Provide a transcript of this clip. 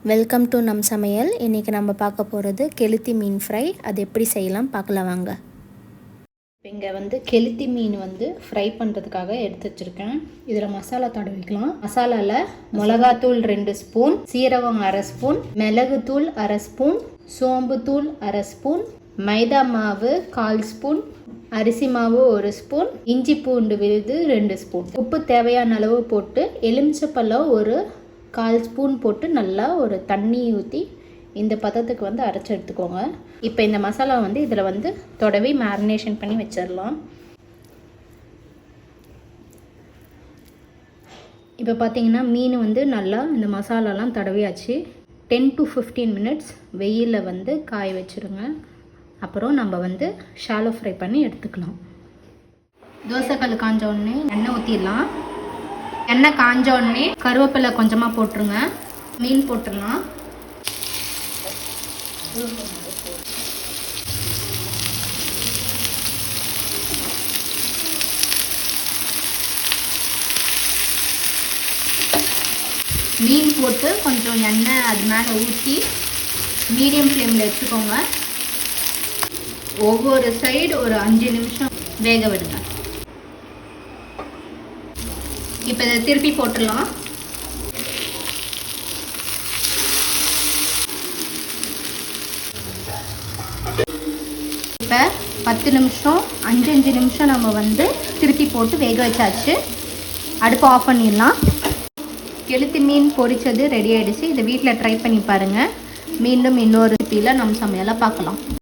Welcome to நம் சமையல். இன்றைக்கி நம்ம பார்க்க போகிறது கெளுத்தி மீன் ஃப்ரை. அது எப்படி செய்யலாம் பார்க்கலாம் வாங்க. இங்கே கெளுத்தி மீன் ஃப்ரை பண்ணுறதுக்காக எடுத்து வச்சுருக்கேன். இதில் மசாலா தடவிக்கலாம். மசாலாவில் மிளகாத்தூள் 2 ஸ்பூன், சீரகம் 1/2 ஸ்பூன், மிளகுத்தூள் 1/2 ஸ்பூன், சோம்புத்தூள் 1/2 ஸ்பூன், மைதா மாவு 1/4 ஸ்பூன், அரிசி மாவு 1 ஸ்பூன், இஞ்சி பூண்டு விழுது 2 ஸ்பூன், உப்பு தேவையான அளவு போட்டு எலுமிச்சப்பழம் ஒரு 1/4 ஸ்பூன் போட்டு நல்லா ஒரு தண்ணி ஊற்றி இந்த பதத்துக்கு அரைச்சி எடுத்துக்கோங்க. இப்போ இந்த மசாலா இதில் தொடவி மேரினேஷன் பண்ணி வச்சிடலாம். இப்போ பார்த்தீங்கன்னா மீன் நல்லா இந்த மசாலாலாம் தடவியாச்சு. 10 to 15 மினிட்ஸ் வெயிலில் காய வச்சுருங்க. அப்புறம் நம்ம ஷாலோ ஃப்ரை பண்ணி எடுத்துக்கலாம். தோசைக்கல் காஞ்ச உடனே எண்ணெய் ஊற்றிடலாம். எண்ணெய் காஞ்ச உடனே கருவேப்பிலை கொஞ்சமாக போட்டுருங்க. மீன் போட்டுடலாம். மீன் போட்டு கொஞ்சம் எண்ணெய் அது மேலே ஊற்றி மீடியம் ஃப்ளேமில் வச்சுக்கோங்க. ஒவ்வொரு சைடு ஒரு 5 நிமிஷம் வேக விடுங்க. இப்போ இதை திருப்பி போட்டுடலாம். இப்போ 10 நிமிஷம் 5 நிமிஷம் நம்ம திருப்பி போட்டு வேக வச்சாச்சு. அடுப்பு ஆஃப் பண்ணிடலாம். கெளுத்தி மீன் பொரிச்சது ரெடி ஆகிடுச்சு. இதை வீட்டில் ட்ரை பண்ணி பாருங்கள். மீண்டும் இன்னொரு ரெசிபியில் நம்ம சமையலை பார்க்கலாம்.